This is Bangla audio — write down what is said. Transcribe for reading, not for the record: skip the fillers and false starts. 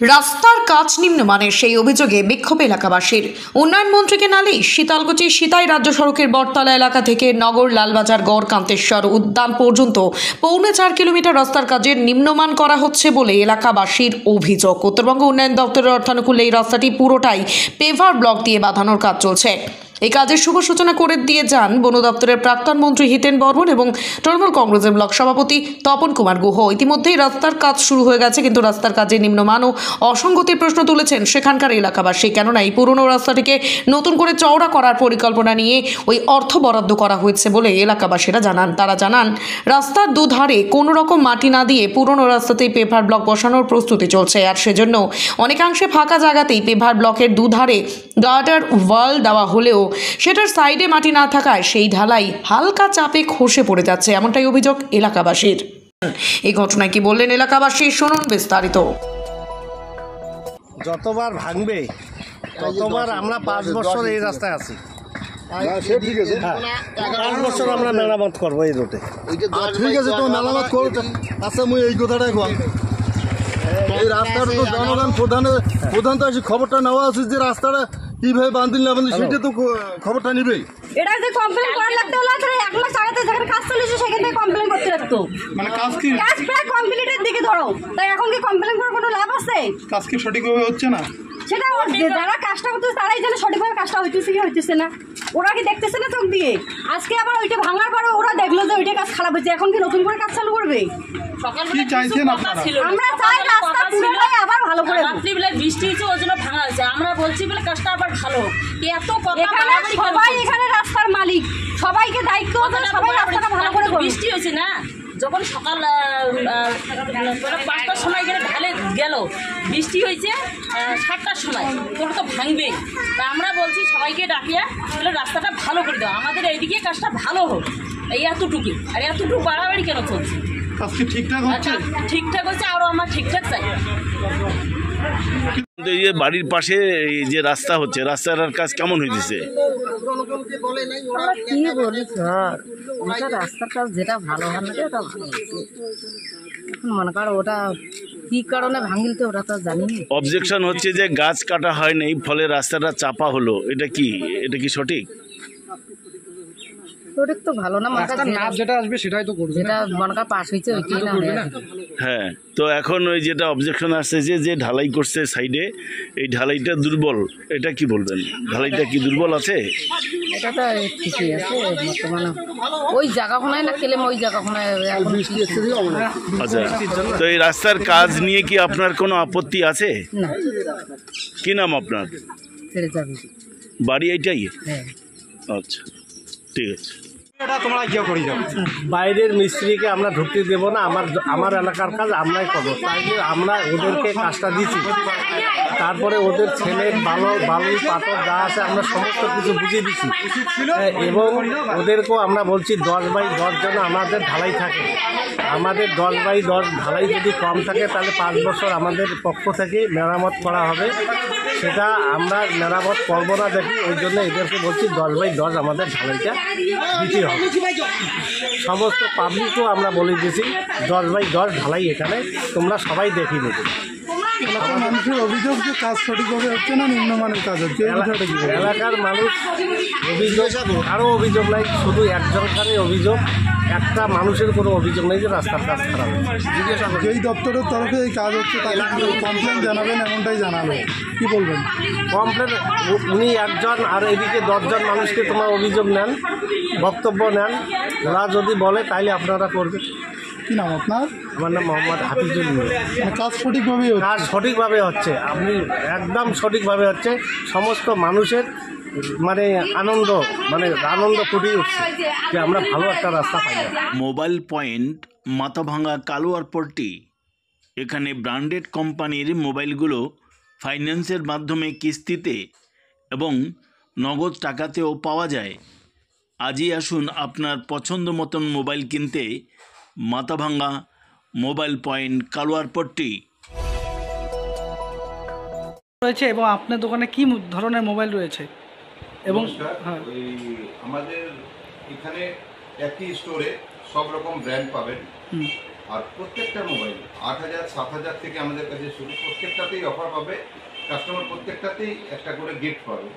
রাস্তার কাজ নিম্নমানের সেই অভিযোগে বিক্ষোভ এলাকাবাসীর। উন্নয়ন মন্ত্রীকে নালিশ। শীতলকুচি সিতাই রাজ্য সড়কের বটতলা এলাকা থেকে নগর লালবাজার গড়কান্তেশ্বর উদ্যান পর্যন্ত 4.5 কিলোমিটার রাস্তার কাজের নিম্নমান করা হচ্ছে বলে এলাকাবাসীর অভিযোগ। উত্তরবঙ্গ উন্নয়ন দপ্তরের অর্থানুকূলে এই রাস্তাটি পুরোটাই পেভার ব্লক দিয়ে বাঁধানোর কাজ চলছে। এই কাজের শুভ সূচনা করে দিয়ে যান বন দপ্তরের প্রাক্তন মন্ত্রী হিতেন বর্মন এবং তৃণমূল কংগ্রেসের ব্লক সভাপতি তপন কুমার গুহ। ইতিমধ্যেই রাস্তার কাজ শুরু হয়ে গেছে, কিন্তু রাস্তার কাজে নিম্নমান ও অসঙ্গতির প্রশ্ন তুলেছেন সেখানকার এলাকাবাসী। কেননা এই পুরনো রাস্তাটিকে নতুন করে চওড়া করার পরিকল্পনা নিয়ে ওই অর্থ বরাদ্দ করা হয়েছে বলে এলাকাবাসীরা জানান। তারা জানান, রাস্তার দুধারে কোনো রকম মাটি না দিয়ে পুরনো রাস্তাতেই পেভার ব্লক বসানোর প্রস্তুতি চলছে। আর সেজন্য অনেকাংশে ফাঁকা জায়গাতেই পেভার ব্লকের দুধারে গার্ডার ওয়াল দেওয়া হলেও সেটার সাইডে মাটি না থাকায় সেই ঢালাই হালকা চাপে খসে পড়ে যাচ্ছে, এমনটাই অভিযোগ এলাকাবাসীর। এই ঘটনায় কি বললেন এলাকাবাসী, শুনুন বিস্তারিত। যতবার ভাঙবে ততবার আমরা 5 বছর এই রাস্তায় আছি। 5 বছর আমরা মেরামত করবো এই রোডে। ঠিক আছে, তো মেরামত করো। আচ্ছা, মুই এই কথাটাই কম, এই রাস্তাটা তো জনগণ প্রধান তো এসে খবরটা নেওয়া উচিত যে রাস্তাটা কিভাবে বান্ধিল না বান্ধিল, সেটা তো খবরটা নিবেই। এটা যে কমপ্লেন করার লাগতে হলো, তাহলে 1 মাস আগে তো যেখানে কাজ চলেছে সেখান থেকে কমপ্লেন করতে লাগতো। মানে কাজ প্রায় কমপ্লিটের দিকে ধরো, তাই এখন কি কমপ্লেন করার কোনো লাভ আছে? কাজ কি সঠিকভাবে হচ্ছে না? সেটা যারা কাজটা করতেছে তারাই জানে সঠিকভাবে কাজটা হইতেছে কি হইতেছে না। ওরা কি দেখতেছে না চোখ দিয়ে? আজকে আবার ওইটা ভাঙার পরে ওরা দেখলো যে ওইটা কাজ খারাপ হয়েছে, এখন কি নতুন করে কাজ চালু করবে? কি চাইছেন আপনারা? আমরা চাই রাস্তা পুরোটাই আবার ভালো করে। রাত্রিবেলায় বৃষ্টি হয়েছে, ওই জন্য ভাঙা হয়েছে। আমরা বলছি বলে কাজটা আবার ভালো হোক। এত সবাই এখানে রাস্তার মালিক, সবাইকে দায়িত্ব, সবাই রাস্তাটা ভালো করে। বৃষ্টি হয়েছে না, যখন সকাল 5টার সময় এখানে ঢালে গেল, বৃষ্টি হয়েছে 7টার সময়, তোরা তো ভাঙবেই। তা আমরা বলছি সবাইকে ডাকিয়া তাহলে রাস্তাটা ভালো করে দাও, আমাদের এইদিকে কাজটা ভালো হোক। এই এতটুকু, আর এতটুকু বাড়াবাড়ি কেন চলছে? কাজ কি ঠিকঠাক হচ্ছে? ঠিকঠাক হচ্ছে, আরও আমরা ঠিকঠাক চাই। এই যে বাড়ির পাশে এই যে রাস্তা হচ্ছে, রাস্তার কাজ কেমন হয়েছে? কি বলি স্যার, ওটা রাস্তার কাজ যেটা ভালো হয় না ওটা ভালো হচ্ছে। এখন মনে করো ওটা কি কারণে ভাঙিল তো ওটা তো জানি না। অবজেকশন হচ্ছে যে গাছ কাটা হয় নাই, ফলে রাস্তাটা চাপা হলো। এটা কি সঠিক? সঠিক তো ভালো না, যেটা আসবে সেটাই তো করবে, যেটা মনে কর পাশ হয়েছে ওইটাই না। হ্যাঁ, তো এখন ওই যেটা অবজেকশন আসছে যে ঢালাই করছে সাইডে, এই ঢালাইটা দুর্বল, এটা কি বলবেন? ঢালাইটা কি দুর্বল আছে? এটা তো ঠিকই আছে বর্তমানে। ওই জায়গাখানায় না কেলেম, ওই জায়গাখানায় আচ্ছা, তো এই রাস্তার কাজ নিয়ে কি আপনার কোনো আপত্তি আছে? না। কি নাম আপনার? ছেড়ে যাবে বাড়ি এইটাই? হ্যাঁ। আচ্ছা, ঠিক আছে। বাইরের মিস্ত্রিকে আমরা ঢুকতে দেবো না, আমার এলাকার কাজ আমরাই করবো। তাই আমরা ওদেরকে কাজটা দিচ্ছি, তারপরে ওদের ছেলে বালু পাথর যা আছে আমরা সমস্ত কিছু বুঝিয়ে দিচ্ছি, এবং ওদেরকেও আমরা বলছি 10/10 যেন আমাদের ঢালাই থাকে। আমাদের 10/10 ঢালাই যদি কম থাকে তাহলে 5 বছর আমাদের পক্ষ থেকে মেরামত করা হবে। সেটা আমরা মেরামত করবো না দেখি, ওই জন্য এদেরকে বলছি 10/10 আমাদের ঢালাইটা দিতে হবে। সমস্ত পাবলিকও আমরা বলে দিয়েছি 10/10 ঢালাই এখানে তোমরা সবাই দেখিয়ে নেবে। মানুষের অভিযোগ যে কাজ সঠিকভাবে হচ্ছে না, নিম্নমানের কাজ হচ্ছে। এলাকার মানুষ অভিযোগ, কারো অভিযোগ নাই, শুধু একজনকারই অভিযোগ। একটা মানুষের কোনো অভিযোগ নেই যে রাস্তার কাজ খারাপ হচ্ছে। যেই দপ্তরের তরফে এই কাজ হচ্ছে তাকে কমপ্লেন জানাবেন, এমনটাই জানালো। কি বলবেন? কমপ্লেন উনি একজন, আর এদিকে 10 জন মানুষকে তোমার অভিযোগ নেন, বক্তব্য নেন, ওরা যদি বলে তাইলে আপনারা করবেন। কি নাম আপনার? আমার নাম মোহাম্মদ হাফিজুল। কাজ সঠিকভাবে কাজ সঠিকভাবে হচ্ছে, আপনি একদম সঠিকভাবে হচ্ছে। সমস্ত মানুষের আনন্দ ফুটিয়ে উঠছে যে আমরা ভালো একটা রাস্তা পাই। মোবাইল পয়েন্ট মাথাভাঙা কালুয়ারপট্টি, এখানে ব্র্যান্ডেড কোম্পানির মোবাইলগুলো ফাইন্যান্সের মাধ্যমে কিস্তিতে এবং নগদ টাকাতেও পাওয়া যায়। আজই আসুন আপনার পছন্দ মতন মোবাইল কিনতে মাথাভাঙা মোবাইল পয়েন্ট কালুয়ারপট্টি রয়েছে। এবং আপনার দোকানে কি ধরনের মোবাইল রয়েছে? এবং আমাদের এখানে একই স্টোরে সব রকম ব্র্যান্ড পাবেন। আর প্রত্যেকটা মোবাইল 8,000 7,000 থেকে আমাদের কাছে শুরু, প্রত্যেকটাতেই অফার পাবে কাস্টমার, প্রত্যেকটাতেই একটা করে গিফট পাবে।